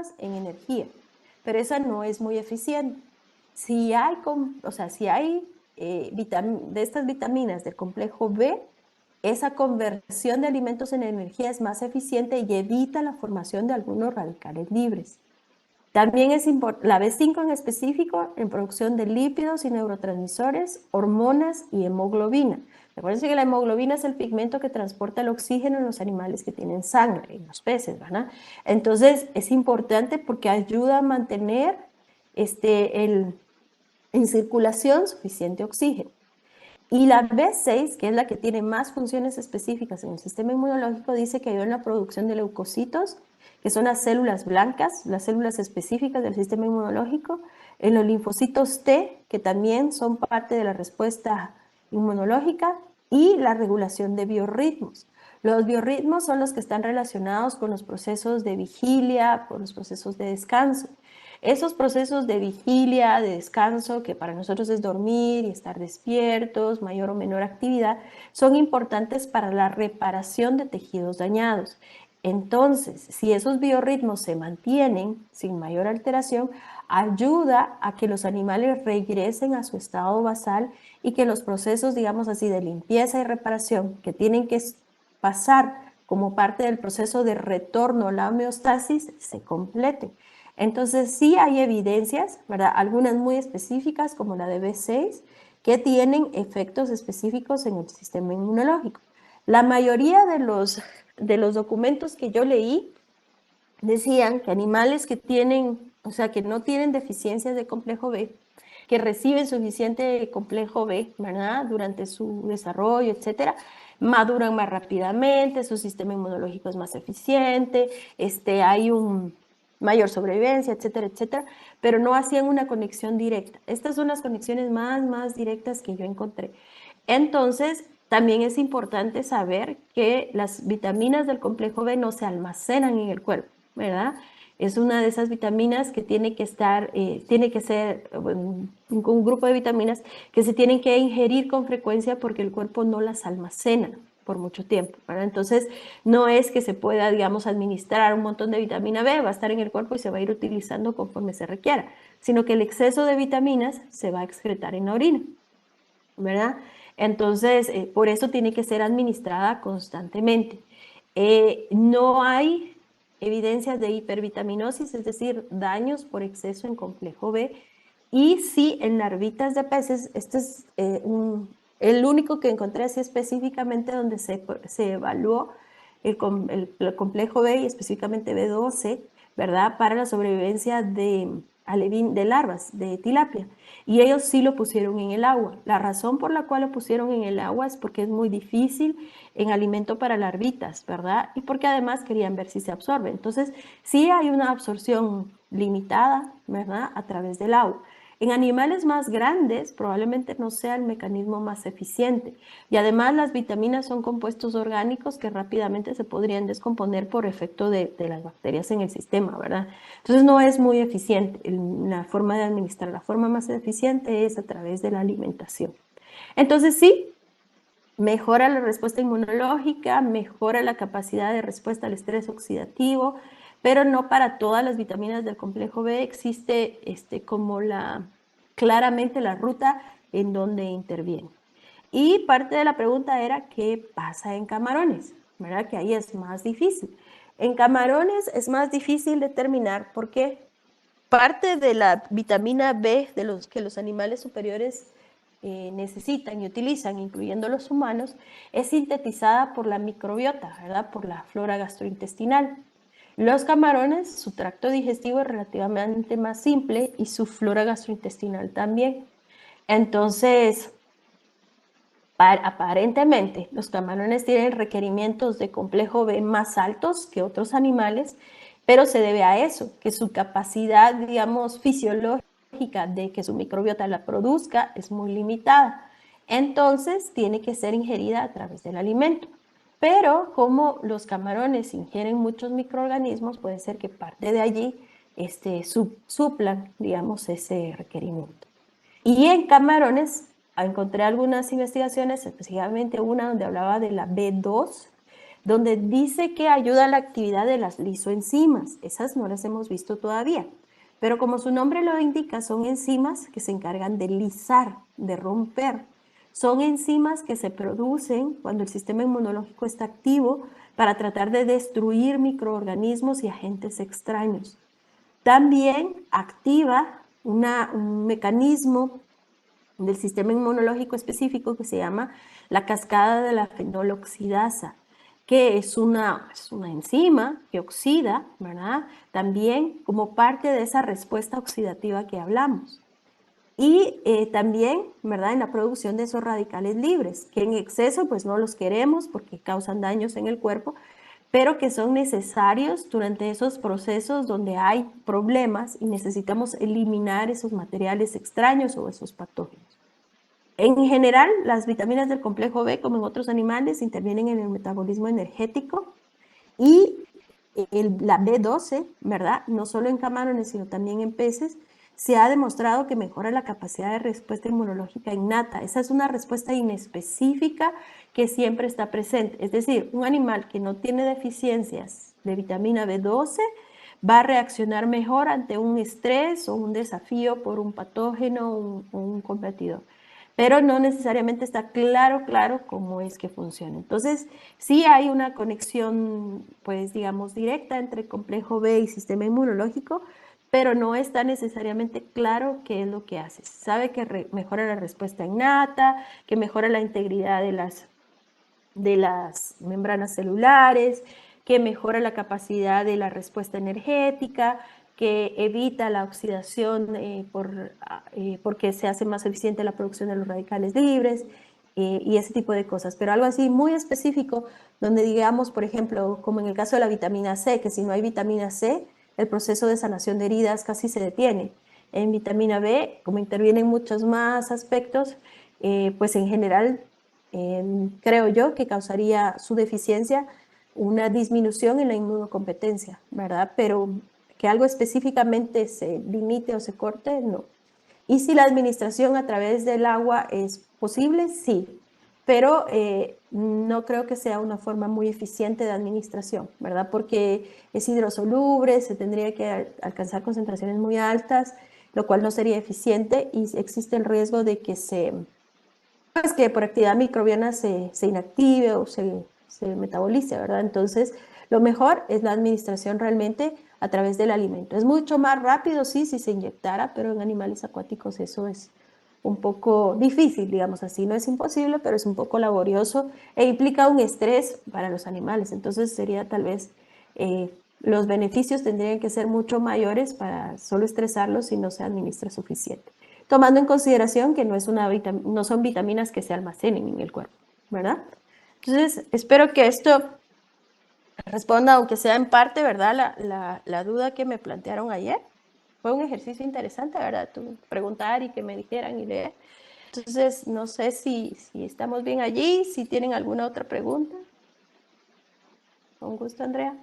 bajas en energía, pero esa no es muy eficiente. Si hay, si hay de estas vitaminas del complejo B, esa conversión de alimentos en energía es más eficiente y evita la formación de algunos radicales libres. También es importante, la B5 en específico, en producción de lípidos y neurotransmisores, hormonas y hemoglobina. Recuerden que la hemoglobina es el pigmento que transporta el oxígeno en los animales que tienen sangre, en los peces, ¿verdad? Entonces, es importante porque ayuda a mantener en circulación suficiente oxígeno. Y la B6, que es la que tiene más funciones específicas en el sistema inmunológico, dice que ayuda en la producción de leucocitos, que son las células blancas, las células específicas del sistema inmunológico, en los linfocitos T, que también son parte de la respuesta inmunológica, y la regulación de biorritmos. Los biorritmos son los que están relacionados con los procesos de vigilia, con los procesos de descanso. Esos procesos de vigilia, de descanso, que para nosotros es dormir y estar despiertos, mayor o menor actividad, son importantes para la reparación de tejidos dañados. Entonces, si esos biorritmos se mantienen sin mayor alteración, ayuda a que los animales regresen a su estado basal y que los procesos, digamos así, de limpieza y reparación que tienen que pasar como parte del proceso de retorno a la homeostasis se completen. Entonces sí hay evidencias, ¿verdad? Algunas muy específicas como la de B6, que tienen efectos específicos en el sistema inmunológico. La mayoría de los documentos que yo leí decían que animales que tienen, o sea, que no tienen deficiencias de complejo B, que reciben suficiente complejo B, ¿verdad? Durante su desarrollo, etcétera, maduran más rápidamente, su sistema inmunológico es más eficiente, hay un mayor sobrevivencia, etcétera, etcétera, pero no hacían una conexión directa. Estas son las conexiones más directas que yo encontré. Entonces, también es importante saber que las vitaminas del complejo B no se almacenan en el cuerpo, ¿verdad? Es una de esas vitaminas que tiene que estar, tiene que ser un grupo de vitaminas que se tienen que ingerir con frecuencia porque el cuerpo no las almacena por mucho tiempo, ¿verdad? Entonces, no es que se pueda, digamos, administrar un montón de vitamina B, va a estar en el cuerpo y se va a ir utilizando conforme se requiera, sino que el exceso de vitaminas se va a excretar en la orina, ¿verdad? Entonces, por eso tiene que ser administrada constantemente. No hay evidencias de hipervitaminosis, es decir, daños por exceso en complejo B, y sí en larvitas de peces. Este es el único que encontré así específicamente donde se evaluó el complejo B y específicamente B12, ¿verdad? Para la sobrevivencia de larvas de tilapia. Y ellos sí lo pusieron en el agua. La razón por la cual lo pusieron en el agua es porque es muy difícil en alimento para larvitas, ¿verdad? Y porque además querían ver si se absorbe. Entonces, sí hay una absorción limitada, ¿verdad? A través del agua. En animales más grandes probablemente no sea el mecanismo más eficiente. Y además las vitaminas son compuestos orgánicos que rápidamente se podrían descomponer por efecto de las bacterias en el sistema, ¿verdad? Entonces no es muy eficiente la forma de administrar. La forma más eficiente es a través de la alimentación. Entonces sí, mejora la respuesta inmunológica, mejora la capacidad de respuesta al estrés oxidativo, pero no para todas las vitaminas del complejo B existe como claramente la ruta en donde interviene. Y parte de la pregunta era, ¿qué pasa en camarones? ¿Verdad? Que ahí es más difícil. En camarones es más difícil determinar porque parte de la vitamina B de los que los animales superiores necesitan y utilizan, incluyendo los humanos, es sintetizada por la microbiota, ¿verdad? Por la flora gastrointestinal. Los camarones, su tracto digestivo es relativamente más simple y su flora gastrointestinal también. Entonces, aparentemente, los camarones tienen requerimientos de complejo B más altos que otros animales, pero se debe a eso, que su capacidad, digamos, fisiológica de que su microbiota la produzca es muy limitada. Entonces, tiene que ser ingerida a través del alimento. Pero como los camarones ingieren muchos microorganismos, puede ser que parte de allí suplan, digamos, ese requerimiento. Y en camarones encontré algunas investigaciones, específicamente una donde hablaba de la B2, donde dice que ayuda a la actividad de las lisoenzimas. Esas no las hemos visto todavía, pero como su nombre lo indica, son enzimas que se encargan de lisar, de romper. Son enzimas que se producen cuando el sistema inmunológico está activo para tratar de destruir microorganismos y agentes extraños. También activa un mecanismo del sistema inmunológico específico que se llama la cascada de la fenoloxidasa, que es una enzima que oxida, ¿verdad? También como parte de esa respuesta oxidativa que hablamos. Y también, ¿verdad?, en la producción de esos radicales libres, que en exceso pues no los queremos porque causan daños en el cuerpo, pero que son necesarios durante esos procesos donde hay problemas y necesitamos eliminar esos materiales extraños o esos patógenos. En general, las vitaminas del complejo B, como en otros animales, intervienen en el metabolismo energético y la B12, ¿verdad? No solo en camarones, sino también en peces, se ha demostrado que mejora la capacidad de respuesta inmunológica innata. Esa es una respuesta inespecífica que siempre está presente. Es decir, un animal que no tiene deficiencias de vitamina B12 va a reaccionar mejor ante un estrés o un desafío por un patógeno o un competidor. Pero no necesariamente está claro cómo es que funciona. Entonces, sí hay una conexión, pues, digamos, directa entre complejo B y sistema inmunológico, pero no está necesariamente claro qué es lo que hace. Sabe que mejora la respuesta innata, que mejora la integridad de las membranas celulares, que mejora la capacidad de la respuesta energética, que evita la oxidación porque se hace más eficiente la producción de los radicales libres y ese tipo de cosas. Pero algo así muy específico, donde digamos, por ejemplo, como en el caso de la vitamina C, que si no hay vitamina C, el proceso de sanación de heridas casi se detiene. En vitamina B, como intervienen muchos más aspectos, pues en general creo yo que causaría su deficiencia una disminución en la inmunocompetencia, ¿verdad? Pero que algo específicamente se limite o se corte, no. Y si la administración a través del agua es posible, sí, pero no creo que sea una forma muy eficiente de administración, ¿verdad? Porque es hidrosoluble, se tendría que alcanzar concentraciones muy altas, lo cual no sería eficiente y existe el riesgo de que pues que por actividad microbiana se inactive o se metabolice, ¿verdad? Entonces, lo mejor es la administración realmente a través del alimento. Es mucho más rápido, sí, si se inyectara, pero en animales acuáticos eso es un poco difícil, digamos así. No es imposible, pero es un poco laborioso e implica un estrés para los animales. Entonces, sería tal vez, los beneficios tendrían que ser mucho mayores para solo estresarlos si no se administra suficiente, tomando en consideración que no son vitaminas que se almacenen en el cuerpo, ¿verdad? Entonces, espero que esto responda, aunque sea en parte, ¿verdad?, la duda que me plantearon ayer. Fue un ejercicio interesante, ¿verdad? Preguntar y que me dijeran y leer. Entonces, no sé si estamos bien allí, si tienen alguna otra pregunta. Con gusto, Andrea.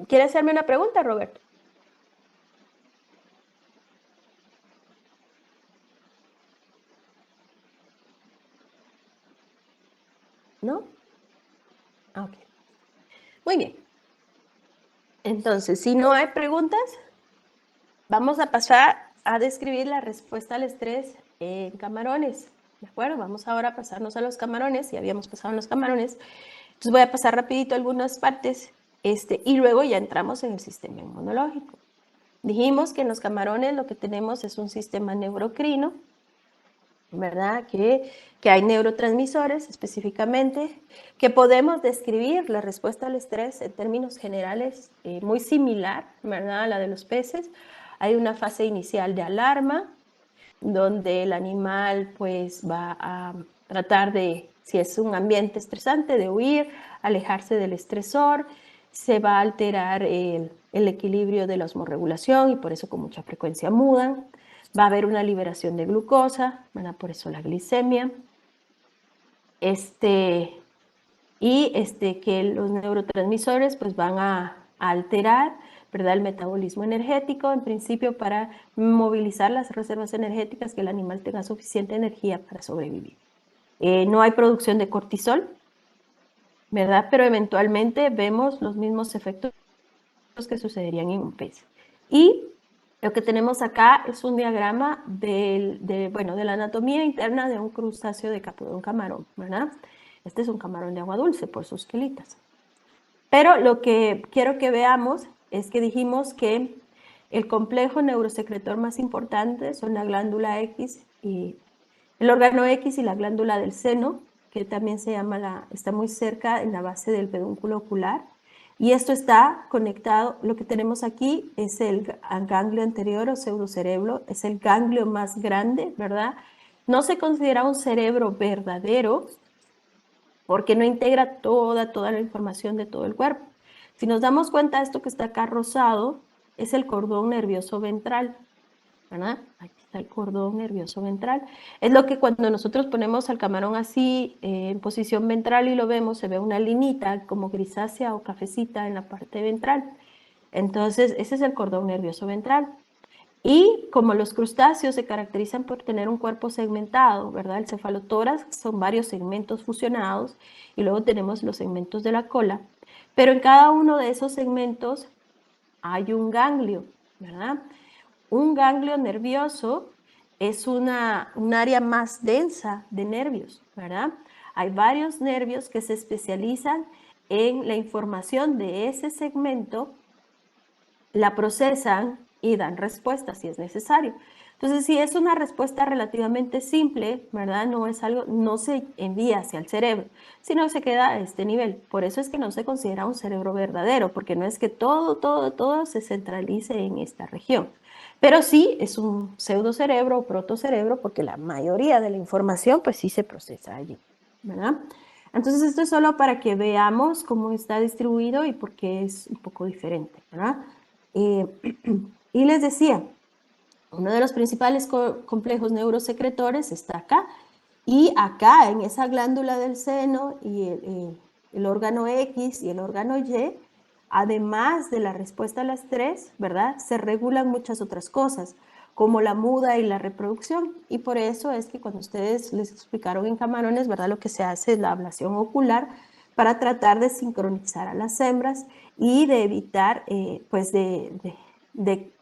¿Quiere hacerme una pregunta, Roberto? ¿No? Ok. Muy bien. Entonces, si no hay preguntas, vamos a pasar a describir la respuesta al estrés en camarones. ¿De acuerdo? Vamos ahora a pasarnos a los camarones. Ya habíamos pasado en los camarones. Entonces voy a pasar rapidito algunas partes y luego ya entramos en el sistema inmunológico. Dijimos que en los camarones lo que tenemos es un sistema neurocrino, ¿verdad? Que hay neurotransmisores específicamente, que podemos describir la respuesta al estrés en términos generales muy similar, ¿verdad?, a la de los peces. Hay una fase inicial de alarma, donde el animal pues va a tratar de, si es un ambiente estresante, de huir, alejarse del estresor, se va a alterar el equilibrio de la osmorregulación y por eso con mucha frecuencia mudan. Va a haber una liberación de glucosa, ¿verdad?, por eso la glicemia. Que los neurotransmisores pues van a alterar ¿verdad? El metabolismo energético, en principio para movilizar las reservas energéticas, que el animal tenga suficiente energía para sobrevivir. No hay producción de cortisol, ¿verdad? Pero eventualmente vemos los mismos efectos que sucederían en un pez. Y lo que tenemos acá es un diagrama de la anatomía interna de un crustáceo de un camarón, ¿verdad? Este es un camarón de agua dulce por sus quelitas. Pero lo que quiero que veamos es que dijimos que el complejo neurosecretor más importante son la glándula X y el órgano X y la glándula del seno, que también se llama está muy cerca en la base del pedúnculo ocular. Y esto está conectado, lo que tenemos aquí es el ganglio anterior o pseudocerebro, es el ganglio más grande, ¿verdad? No se considera un cerebro verdadero porque no integra toda la información de todo el cuerpo. Si nos damos cuenta, esto que está acá rosado es el cordón nervioso ventral, ¿verdad? Aquí está el cordón nervioso ventral. Es lo que cuando nosotros ponemos al camarón así en posición ventral y lo vemos, se ve una linita como grisácea o cafecita en la parte ventral. Entonces, ese es el cordón nervioso ventral. Y como los crustáceos se caracterizan por tener un cuerpo segmentado, ¿verdad? El cefalotórax son varios segmentos fusionados y luego tenemos los segmentos de la cola. Pero en cada uno de esos segmentos hay un ganglio, ¿verdad? Un ganglio nervioso es un área más densa de nervios, ¿verdad? Hay varios nervios que se especializan en la información de ese segmento, la procesan y dan respuesta si es necesario. Entonces, si es una respuesta relativamente simple, ¿verdad? No es algo, no se envía hacia el cerebro, sino se queda a este nivel. Por eso es que no se considera un cerebro verdadero, porque no es que todo se centralice en esta región. Pero sí es un pseudocerebro o protocerebro, porque la mayoría de la información, pues sí se procesa allí, ¿verdad? Entonces, esto es solo para que veamos cómo está distribuido y por qué es un poco diferente, ¿verdad? Y les decía, uno de los principales complejos neurosecretores está acá, y acá en esa glándula del seno y el órgano X y el órgano Y, además de la respuesta a las tres, ¿verdad? Se regulan muchas otras cosas, como la muda y la reproducción, y por eso es que cuando ustedes les explicaron en camarones, ¿verdad? Lo que se hace es la ablación ocular para tratar de sincronizar a las hembras y de evitar, pues, de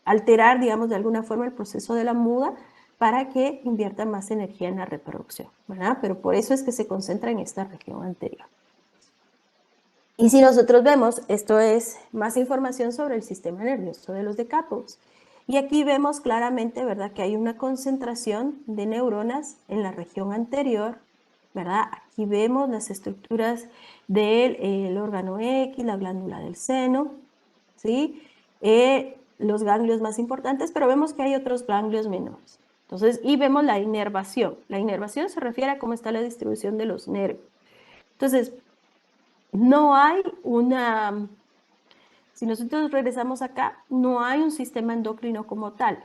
alterar, digamos, de alguna forma el proceso de la muda para que invierta más energía en la reproducción, ¿verdad? Pero por eso es que se concentra en esta región anterior. Y si nosotros vemos, esto es más información sobre el sistema nervioso de los decápodos. Y aquí vemos claramente, ¿verdad?, que hay una concentración de neuronas en la región anterior, ¿verdad? Aquí vemos las estructuras del órgano X, la glándula del seno, ¿sí? Los ganglios más importantes, pero vemos que hay otros ganglios menores. Entonces, y vemos la inervación. La inervación se refiere a cómo está la distribución de los nervios. Entonces, no hay si nosotros regresamos acá, no hay un sistema endocrino como tal,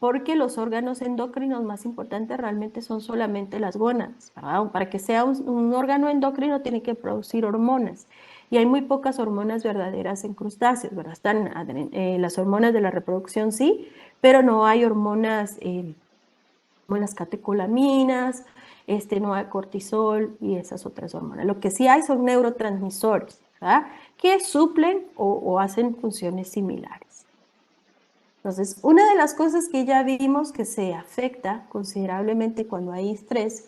porque los órganos endocrinos más importantes realmente son solamente las gónadas, ¿verdad? Para que sea un órgano endocrino tiene que producir hormonas, y hay muy pocas hormonas verdaderas en crustáceos, ¿verdad? Están las hormonas de la reproducción, sí, pero no hay hormonas como las catecolaminas, no hay cortisol y esas otras hormonas. Lo que sí hay son neurotransmisores, ¿verdad?, que suplen o hacen funciones similares. Entonces, una de las cosas que ya vimos que se afecta considerablemente cuando hay estrés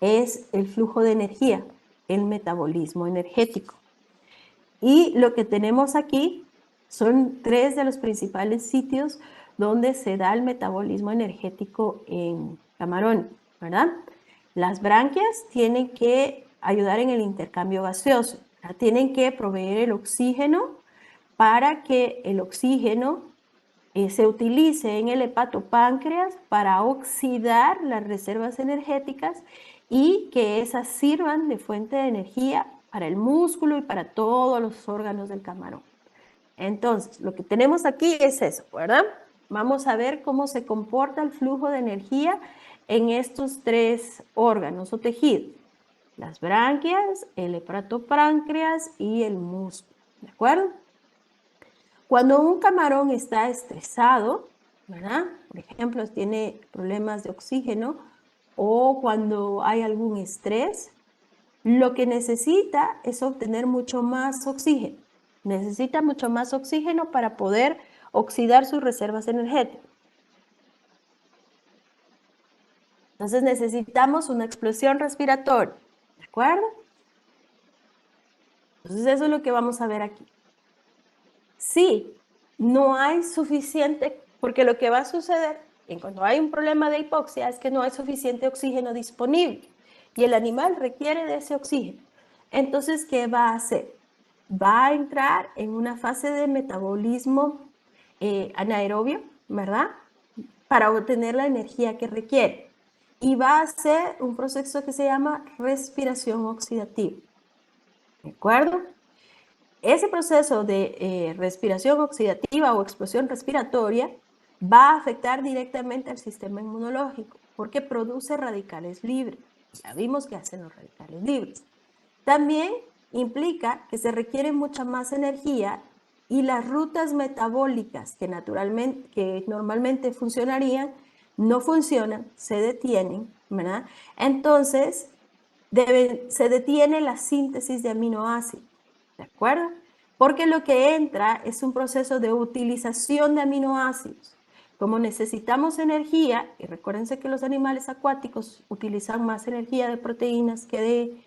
es el flujo de energía, el metabolismo energético. Y lo que tenemos aquí son tres de los principales sitios donde se da el metabolismo energético en camarón, ¿verdad? Las branquias tienen que ayudar en el intercambio gaseoso, ¿verdad? Tienen que proveer el oxígeno para que el oxígeno se utilice en el hepatopáncreas para oxidar las reservas energéticas y que esas sirvan de fuente de energía para el músculo y para todos los órganos del camarón. Entonces, lo que tenemos aquí es eso, ¿verdad? Vamos a ver cómo se comporta el flujo de energía en estos tres órganos o tejidos: las branquias, el hepatopáncreas y el músculo, ¿de acuerdo? Cuando un camarón está estresado, ¿verdad? Por ejemplo, tiene problemas de oxígeno o cuando hay algún estrés, lo que necesita es obtener mucho más oxígeno. Necesita mucho más oxígeno para poder oxidar sus reservas energéticas. Entonces necesitamos una explosión respiratoria, ¿de acuerdo? Entonces eso es lo que vamos a ver aquí. Sí, no hay suficiente, porque lo que va a suceder cuando hay un problema de hipoxia es que no hay suficiente oxígeno disponible y el animal requiere de ese oxígeno. Entonces, ¿qué va a hacer? Va a entrar en una fase de metabolismo anaerobio, ¿verdad? Para obtener la energía que requiere. Y va a hacer un proceso que se llama respiración oxidativa. ¿De acuerdo? Ese proceso de respiración oxidativa o explosión respiratoria va a afectar directamente al sistema inmunológico porque produce radicales libres. Ya vimos que hacen los radicales libres. También implica que se requiere mucha más energía y las rutas metabólicas que normalmente funcionarían no funcionan, se detienen, ¿verdad? Entonces, se detiene la síntesis de aminoácidos, ¿de acuerdo? Porque lo que entra es un proceso de utilización de aminoácidos. Como necesitamos energía, y recuérdense que los animales acuáticos utilizan más energía de proteínas que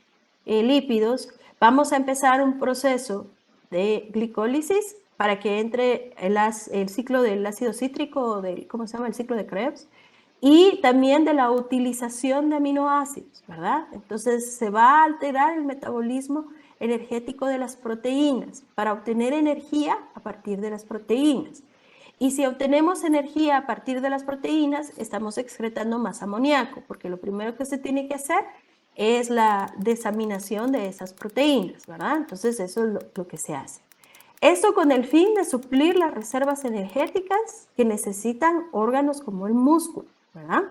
de lípidos, vamos a empezar un proceso de glicólisis para que entre el ciclo del ácido cítrico, o del, ¿cómo se llama? El ciclo de Krebs, y también de la utilización de aminoácidos, ¿verdad? Entonces se va a alterar el metabolismo energético de las proteínas para obtener energía a partir de las proteínas. Y si obtenemos energía a partir de las proteínas, estamos excretando más amoníaco, porque lo primero que se tiene que hacer es la desaminación de esas proteínas, ¿verdad? Entonces eso es lo que se hace. Esto con el fin de suplir las reservas energéticas que necesitan órganos como el músculo, ¿verdad?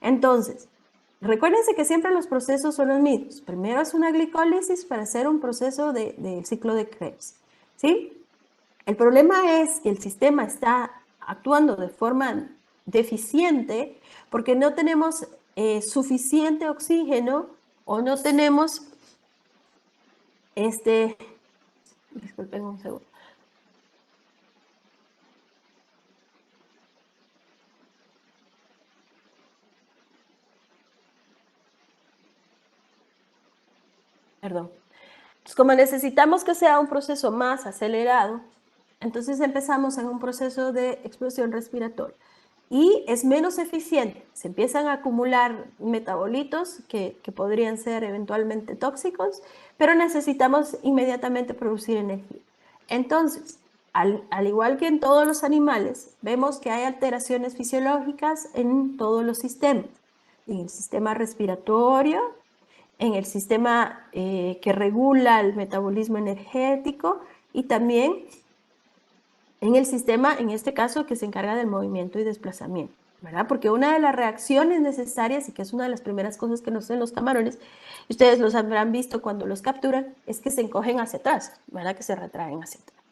Entonces, recuérdense que siempre los procesos son los mismos. Primero es una glicólisis para hacer un proceso del ciclo de Krebs, ¿sí? El problema es que el sistema está actuando de forma deficiente porque no tenemos suficiente oxígeno o no tenemos, disculpen un segundo. Perdón. Pues como necesitamos que sea un proceso más acelerado, entonces empezamos en un proceso de explosión respiratoria y es menos eficiente. Se empiezan a acumular metabolitos que podrían ser eventualmente tóxicos, pero necesitamos inmediatamente producir energía. Entonces, al igual que en todos los animales, vemos que hay alteraciones fisiológicas en todos los sistemas. En el sistema respiratorio, en el sistema que regula el metabolismo energético y también en el sistema, en este caso, que se encarga del movimiento y desplazamiento, ¿verdad? Porque una de las reacciones necesarias, y que es una de las primeras cosas que nos hacen los camarones, y ustedes los habrán visto cuando los capturan, es que se encogen hacia atrás, ¿verdad? Que se retraen hacia atrás.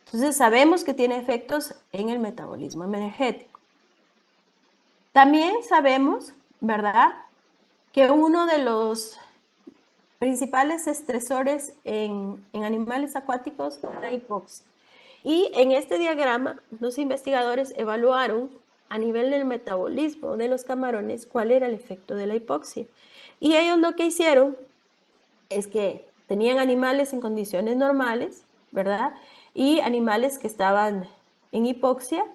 Entonces sabemos que tiene efectos en el metabolismo energético. También sabemos, ¿verdad? Que uno de los principales estresores en animales acuáticos es la hipoxia. Y en este diagrama, los investigadores evaluaron a nivel del metabolismo de los camarones cuál era el efecto de la hipoxia. Y ellos lo que hicieron es que tenían animales en condiciones normales, ¿verdad? Y animales que estaban en hipoxia.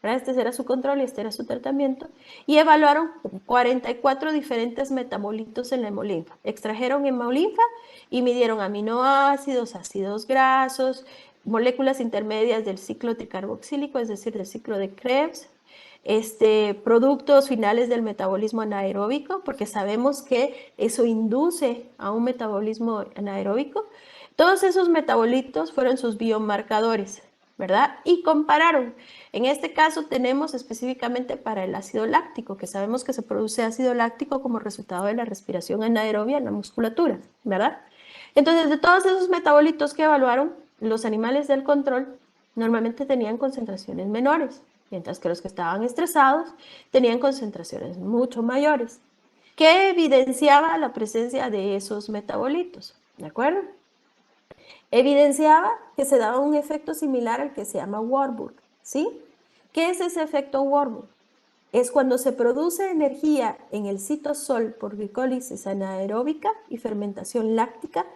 Este era su control y este era su tratamiento. Y evaluaron 44 diferentes metabolitos en la hemolinfa. Extrajeron hemolinfa y midieron aminoácidos, ácidos grasos, moléculas intermedias del ciclo tricarboxílico, es decir, del ciclo de Krebs, productos finales del metabolismo anaeróbico, porque sabemos que eso induce a un metabolismo anaeróbico. Todos esos metabolitos fueron sus biomarcadores, ¿verdad? Y compararon. En este caso tenemos específicamente para el ácido láctico, que sabemos que se produce ácido láctico como resultado de la respiración anaerobia en la musculatura, ¿verdad? Entonces, de todos esos metabolitos que evaluaron, los animales del control normalmente tenían concentraciones menores, mientras que los que estaban estresados tenían concentraciones mucho mayores, que evidenciaba la presencia de esos metabolitos, ¿de acuerdo? Evidenciaba que se daba un efecto similar al que se llama Warburg, ¿sí? ¿Qué es ese efecto Warburg? Es cuando se produce energía en el citosol por glicólisis anaeróbica y fermentación láctica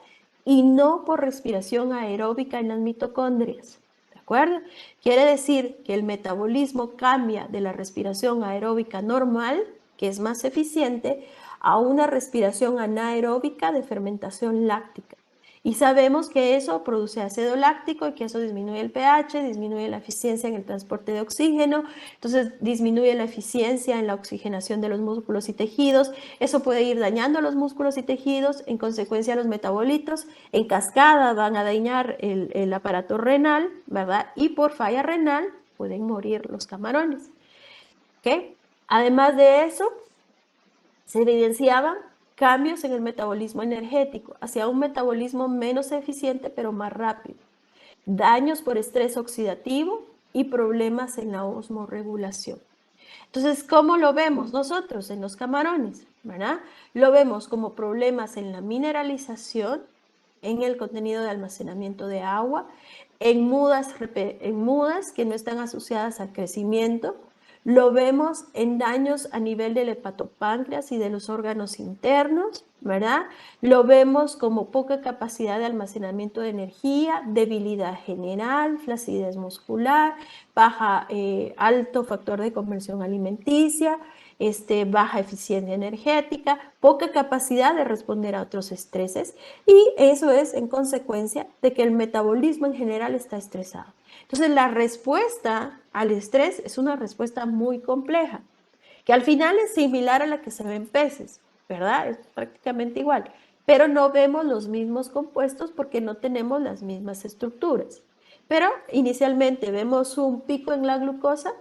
y no por respiración aeróbica en las mitocondrias. ¿De acuerdo? Quiere decir que el metabolismo cambia de la respiración aeróbica normal, que es más eficiente, a una respiración anaeróbica de fermentación láctica. Y sabemos que eso produce ácido láctico y que eso disminuye el pH, disminuye la eficiencia en el transporte de oxígeno, entonces disminuye la eficiencia en la oxigenación de los músculos y tejidos. Eso puede ir dañando los músculos y tejidos, en consecuencia los metabolitos en cascada van a dañar el aparato renal, ¿verdad? Y por falla renal pueden morir los camarones. ¿Ok? Además de eso, se evidenciaban cambios en el metabolismo energético, hacia un metabolismo menos eficiente pero más rápido, daños por estrés oxidativo y problemas en la osmorregulación. Entonces, ¿cómo lo vemos nosotros en los camarones? ¿Verdad? Lo vemos como problemas en la mineralización, en el contenido de almacenamiento de agua, en mudas que no están asociadas al crecimiento. Lo vemos en daños a nivel del hepatopáncreas y de los órganos internos, ¿verdad? Lo vemos como poca capacidad de almacenamiento de energía, debilidad general, flacidez muscular, alto factor de conversión alimenticia, baja eficiencia energética, poca capacidad de responder a otros estreses, y eso es en consecuencia de que el metabolismo en general está estresado. Entonces, la respuesta al estrés es una respuesta muy compleja, que al final es similar a la que se ve en peces, ¿verdad? Es prácticamente igual, pero no vemos los mismos compuestos porque no tenemos las mismas estructuras. Pero inicialmente vemos un pico en la glucosa,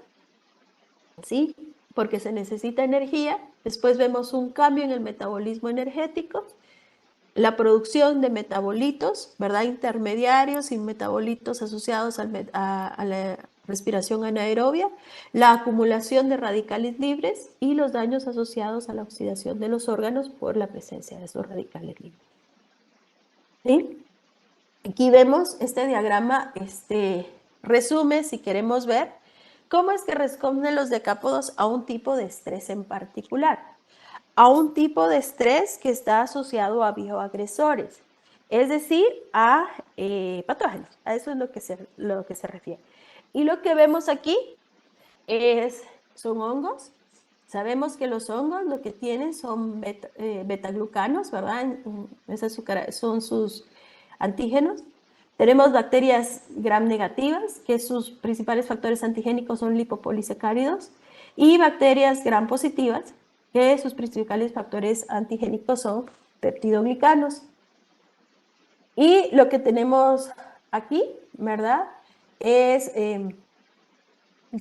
¿sí? Porque se necesita energía. Después vemos un cambio en el metabolismo energético, la producción de metabolitos, ¿verdad? Intermediarios y metabolitos asociados a la respiración anaerobia, la acumulación de radicales libres y los daños asociados a la oxidación de los órganos por la presencia de esos radicales libres. ¿Sí? Aquí vemos este diagrama, resume, si queremos ver, cómo es que responden los decápodos a un tipo de estrés en particular, a un tipo de estrés que está asociado a bioagresores, es decir, a patógenos. A eso es lo que se refiere. Y lo que vemos aquí son hongos. Sabemos que los hongos lo que tienen son betaglucanos, ¿verdad? Son sus antígenos. Tenemos bacterias gram negativas, que sus principales factores antigénicos son lipopolisacáridos, y bacterias gram positivas, que sus principales factores antigénicos son peptidoglicanos. Y lo que tenemos aquí, ¿verdad?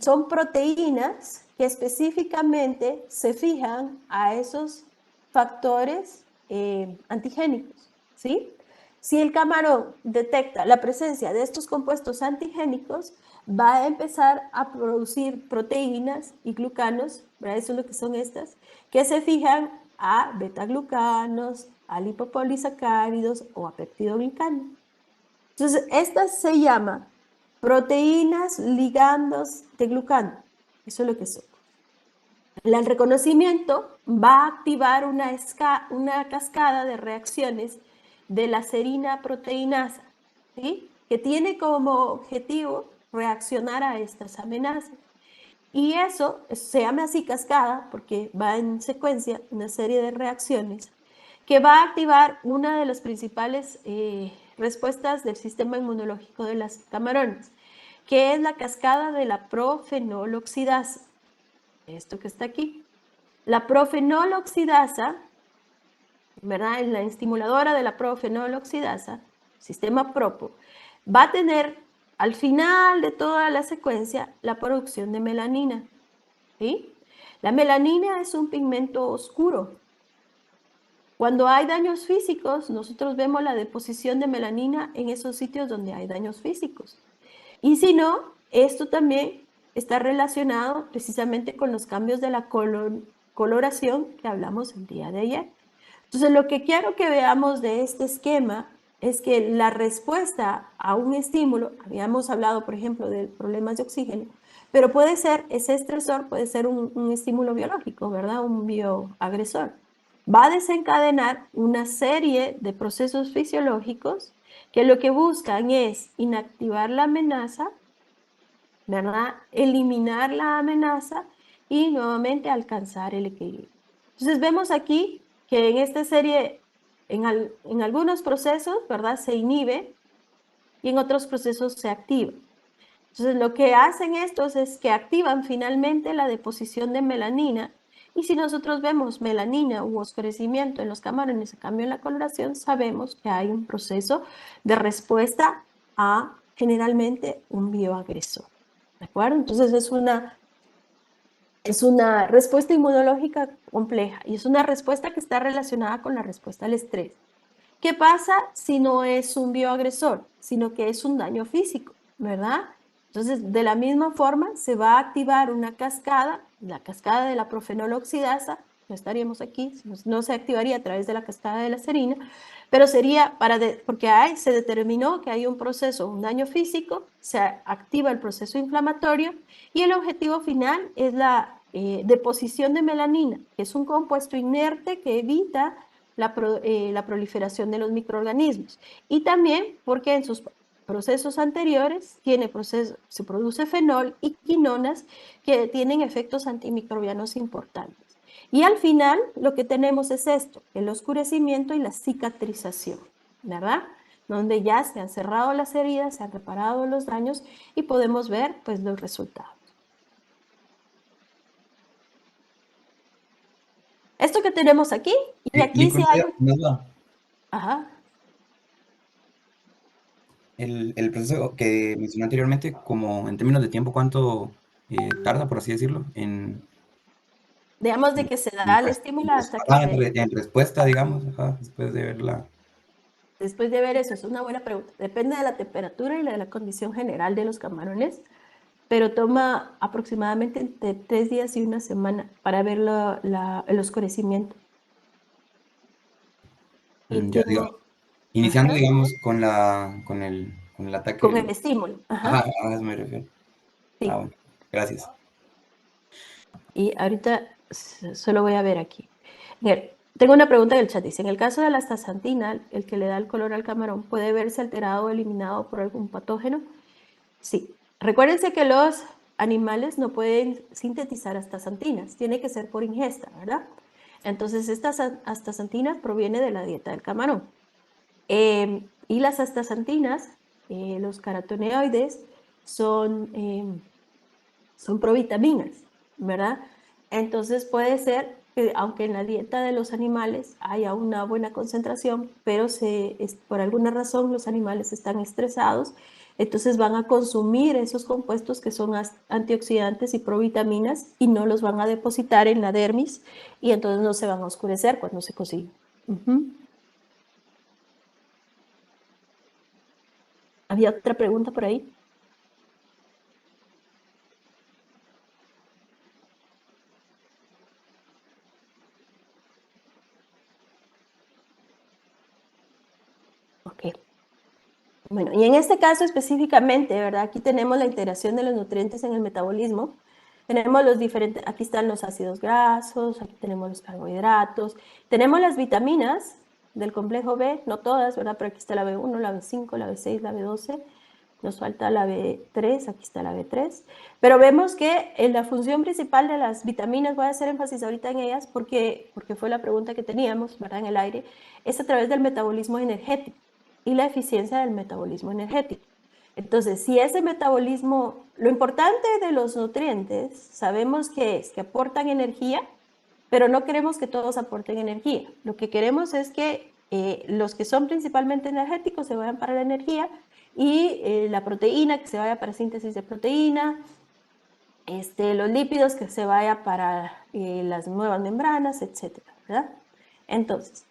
Son proteínas que específicamente se fijan a esos factores antigénicos, ¿sí? Si el camarón detecta la presencia de estos compuestos antigénicos, va a empezar a producir proteínas y glucanos, ¿verdad? Eso es lo que son estas, que se fijan a betaglucanos, a lipopolisacáridos o a peptidoglicanos. Entonces, esta se llama proteínas ligandos de glucano. Eso es lo que son. El reconocimiento va a activar una cascada de reacciones de la serina proteinasa, ¿sí? Que tiene como objetivo reaccionar a estas amenazas. Y eso se llama así cascada porque va en secuencia una serie de reacciones que va a activar una de las principales respuestas del sistema inmunológico de las camarones, que es la cascada de la profenoloxidasa. Esto que está aquí. La profenoloxidasa, ¿verdad? En la estimuladora de la profenoloxidasa, sistema propo, va a tener al final de toda la secuencia la producción de melanina, ¿sí? La melanina es un pigmento oscuro. Cuando hay daños físicos, nosotros vemos la deposición de melanina en esos sitios donde hay daños físicos. Y si no, esto también está relacionado precisamente con los cambios de la coloración que hablamos el día de ayer. Entonces, lo que quiero que veamos de este esquema es que la respuesta a un estímulo, habíamos hablado, por ejemplo, de problemas de oxígeno, pero puede ser, ese estresor puede ser un estímulo biológico, ¿verdad? Un bioagresor. Va a desencadenar una serie de procesos fisiológicos que lo que buscan es inactivar la amenaza, ¿verdad? Eliminar la amenaza y nuevamente alcanzar el equilibrio. Entonces vemos aquí que en esta serie, en algunos procesos, ¿verdad? Se inhibe y en otros procesos se activa. Entonces lo que hacen estos es que activan finalmente la deposición de melanina, y si nosotros vemos melanina u oscurecimiento en los camarones a cambio en la coloración, sabemos que hay un proceso de respuesta a generalmente un bioagresor. ¿De acuerdo? Entonces es una respuesta inmunológica compleja y es una respuesta que está relacionada con la respuesta al estrés. ¿Qué pasa si no es un bioagresor, sino que es un daño físico, ¿verdad? Entonces, de la misma forma, se va a activar una cascada, la cascada de la profenol oxidasa, no estaríamos aquí, no se activaría a través de la cascada de la serina, pero sería porque se determinó que hay un proceso, un daño físico, se activa el proceso inflamatorio y el objetivo final es la deposición de melanina, que es un compuesto inerte que evita la proliferación de los microorganismos. Y también porque en sus procesos anteriores se produce fenol y quinonas que tienen efectos antimicrobianos importantes. Y al final lo que tenemos es esto, el oscurecimiento y la cicatrización, ¿verdad? Donde ya se han cerrado las heridas, se han reparado los daños y podemos ver pues los resultados. Esto que tenemos aquí, y aquí sí hay... Ajá. El proceso que mencioné anteriormente, como en términos de tiempo, ¿cuánto tarda, por así decirlo, Digamos de que se da el estímulo hasta que se... en respuesta, digamos, ajá, después de verla? Después de ver eso, es una buena pregunta. Depende de la temperatura y de la condición general de los camarones, pero toma aproximadamente entre 3 días y una semana para ver el oscurecimiento. Y Ya, digamos, tengo, iniciando, ajá, digamos, con el ataque. con el estímulo, Ajá, ajá, a eso me refiero. Ah, sí. bueno, gracias. Y ahorita solo voy a ver aquí. Bien, tengo una pregunta del chat. Dice, en el caso de la astaxantina, el que le da el color al camarón, ¿puede verse alterado o eliminado por algún patógeno? Sí. Recuérdense que los animales no pueden sintetizar astaxantinas, tiene que ser por ingesta, ¿verdad? Entonces, estas astaxantinas provienen de la dieta del camarón. Y las astaxantinas, los carotenoides, son provitaminas, ¿verdad? Entonces puede ser que aunque en la dieta de los animales haya una buena concentración, pero por alguna razón los animales están estresados, entonces van a consumir esos compuestos que son antioxidantes y provitaminas y no los van a depositar en la dermis y entonces no se van a oscurecer cuando se cocinen. ¿Había otra pregunta por ahí? Ok. Bueno, y en este caso específicamente, ¿verdad? Aquí tenemos la integración de los nutrientes en el metabolismo. Tenemos los diferentes, aquí están los ácidos grasos, aquí tenemos los carbohidratos, tenemos las vitaminas del complejo B, no todas, ¿verdad? Pero aquí está la B1, la B5, la B6, la B12, nos falta la B3, aquí está la B3. Pero vemos que en la función principal de las vitaminas, voy a hacer énfasis ahorita en ellas porque fue la pregunta que teníamos, ¿verdad? En el aire, es a través del metabolismo energético y la eficiencia del metabolismo energético. Entonces, si ese metabolismo, lo importante de los nutrientes, sabemos que es que aportan energía, pero no queremos que todos aporten energía. Lo que queremos es que los que son principalmente energéticos se vayan para la energía y la proteína que se vaya para síntesis de proteína, los lípidos que se vaya para las nuevas membranas, etcétera, ¿verdad? Entonces,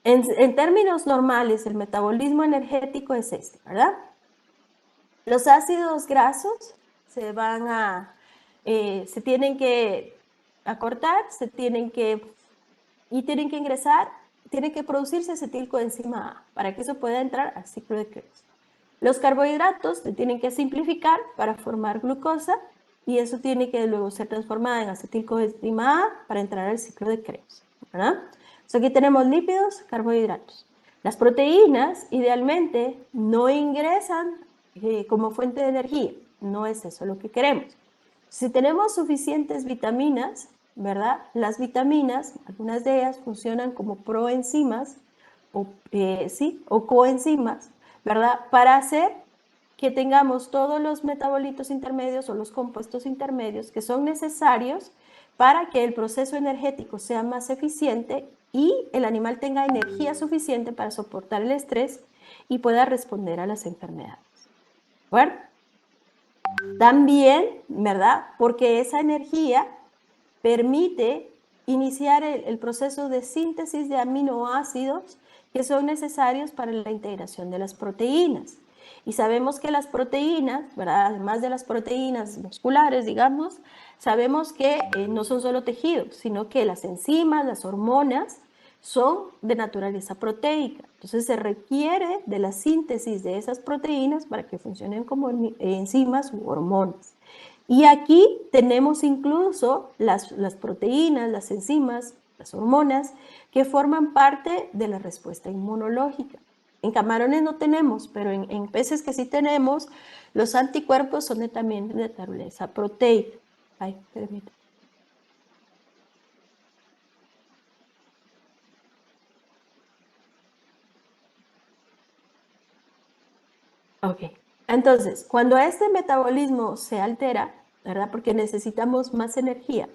en términos normales, el metabolismo energético es este, ¿verdad? Los ácidos grasos se tienen que acortar, tienen que ingresar, tiene que producirse acetilcoenzima A para que eso pueda entrar al ciclo de Krebs. Los carbohidratos se tienen que simplificar para formar glucosa y eso tiene que luego ser transformada en acetilcoenzima A para entrar al ciclo de Krebs, ¿verdad? Entonces aquí tenemos lípidos, carbohidratos. Las proteínas idealmente no ingresan como fuente de energía, no es eso lo que queremos. Si tenemos suficientes vitaminas, ¿verdad? Las vitaminas, algunas de ellas funcionan como proenzimas o coenzimas, ¿verdad? Para hacer que tengamos todos los metabolitos intermedios o los compuestos intermedios que son necesarios para que el proceso energético sea más eficiente y el animal tenga energía suficiente para soportar el estrés y pueda responder a las enfermedades. Bueno, también, ¿verdad? Porque esa energía permite iniciar el proceso de síntesis de aminoácidos que son necesarios para la integración de las proteínas. Y sabemos que las proteínas, ¿verdad? Además de las proteínas musculares, digamos, sabemos que no son solo tejidos, sino que las enzimas, las hormonas, son de naturaleza proteica. Entonces se requiere de la síntesis de esas proteínas para que funcionen como enzimas u hormonas. Y aquí tenemos incluso las proteínas, las enzimas, las hormonas, que forman parte de la respuesta inmunológica. En camarones no tenemos, pero en peces que sí tenemos, los anticuerpos son también de naturaleza proteica. Ay, permítame. Ok, entonces, cuando este metabolismo se altera, ¿verdad? Porque necesitamos más energía,